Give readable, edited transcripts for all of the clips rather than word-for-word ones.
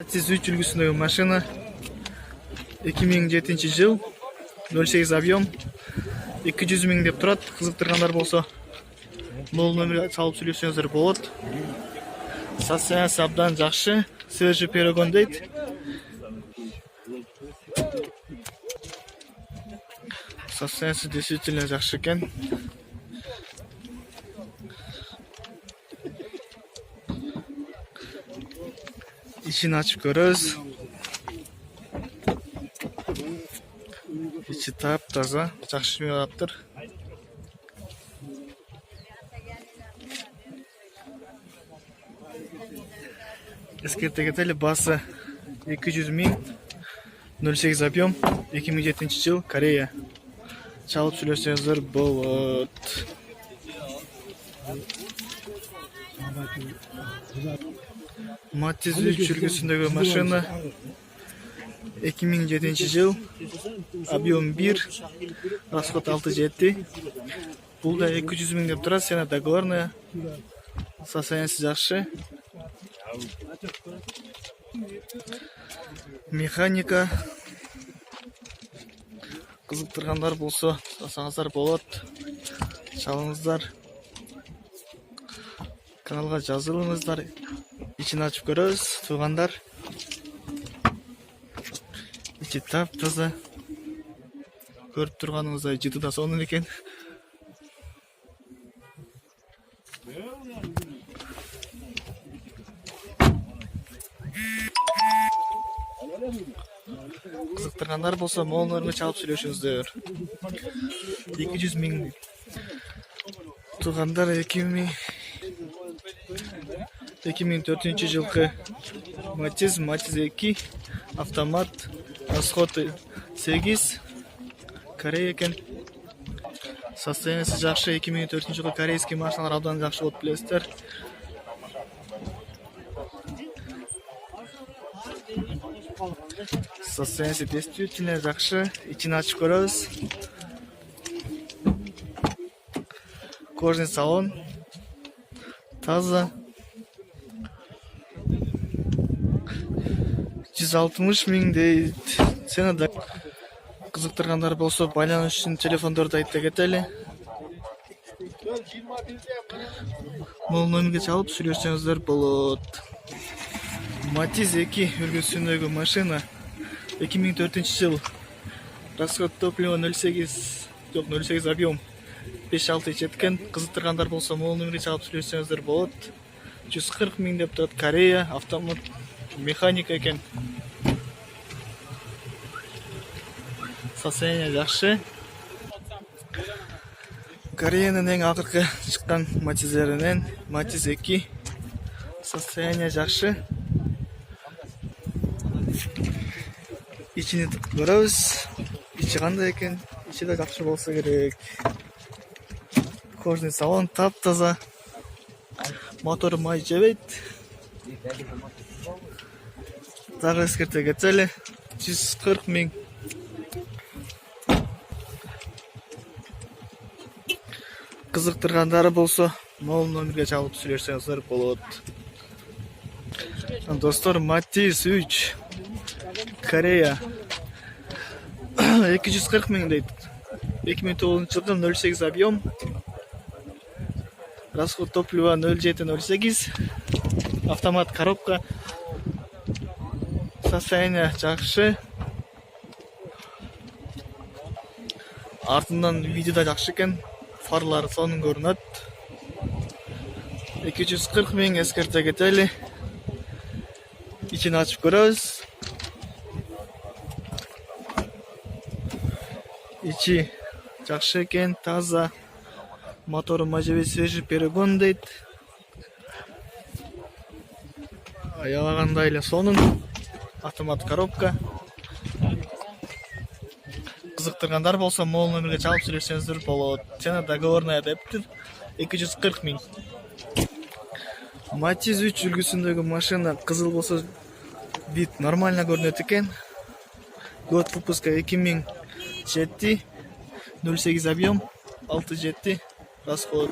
Siz 3 үлгісіндегі машина 2007 жыл 08 объем 200 мың деп тұрады. Қызықтырғандар болса бұл нөмірге салып сөйлесеңіздер болады. Состояниясы абдан жақсы, свежий перегон дейді. Состояниясы действительно жақсы екен. İçini açıp görürüz. İçi taptaza, жақсы жуылыптыр. Ескерте кетели, басы 200 мың, 08 объем, 2007 жыл, Корея. Çalıp söylesеңіздер болады. Matiz 3 үлгісіндегі машина 2007 жыл, объем 1, расход 6-7. Бұл да 200 мың деп тұрады, сені договорная. Состояниясы жақсы. Механика. Қызықтырғандар болса, жасаңыздар болады. Шалыңыздар. Каналға жазылыңыздар. İçini açıp görürüz, туғандар. İçi тап-таза. Көріп тұрғаныңыздай жіті да соның екен. Қызықтырғандар болса, мол нөмірге çalып сөйлесіңіздер. 200 мың. Туғандар 2004 жылғы Matiz 2, автомат, расходы 8, Корея екен. Состояниясы жақсы, 2004 жылғы корейский машиналар абдан жақсы болып білесіздер. Состояниясы действительно жақсы. İçini açıp görürüz. Кожный салон. Таза. 160 мың дейді. Сені да қызықтырғандар болса, байланыс үшін телефондарды айтты кетелі. Бұл нөмірге çalып сөйлесеңіздер болады. Matiz 2 үлгісіндегі машина 2004 жыл. Расход топлива 08 объем 5-6 жеткен. Қызықтырғандар болса, бұл нөмірге çalып сөйлесеңіздер болады. 140 мың деп тұрады. Корея, автомат, механика екен. Состояние жақсы. Кореяның ең ақырғы шыққан матизлерінен Matiz 2. Состояние жақсы. İçini көрөбүз. İçi қандай екен? İçi де жақсы болса керек. Кожный салон тап-таза. Мотор май жебейт. Тағы ескерте кетелі. 140 мың. Қызықтырғандары болса, мол нөмірге çalып сөйлесеңіздер болады. Достар, Matiz 3, Корея. 240 мың дейді. 2009 жылғы 08 объем. Расход топлива 07-08. Автомат коробка. Состояние жақсы. Артынан видеода жақсы екен. Фарлары соның көрінеді. 240 мың ескерте кетелі. İçini açıp görürüz. İçi жақсы екен, таза. Моторы мажебей свежий перегон дейді. Аялағанда еле соның. Автомат коробка. Қызықтырғандар болса, мол нөмірге çalып сөйлесеңіздер болады. Сені договорная депті 240 мың. Matiz 3 үлгісіндегі машина қызыл болса, вид нормально көрінеді екен. Год выпуска 2007, 08 объем, 6-7, расход,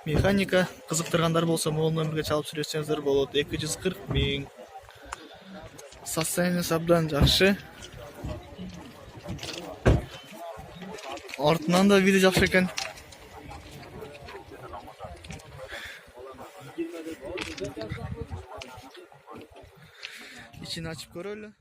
механика. Қызықтырғандар болса, мол нөмірге çalып сөйлесеңіздер болады. 240 мың. Состояниесі абдан жақсы. Артынан да видео жақсы екен. İçini açıp göröylü.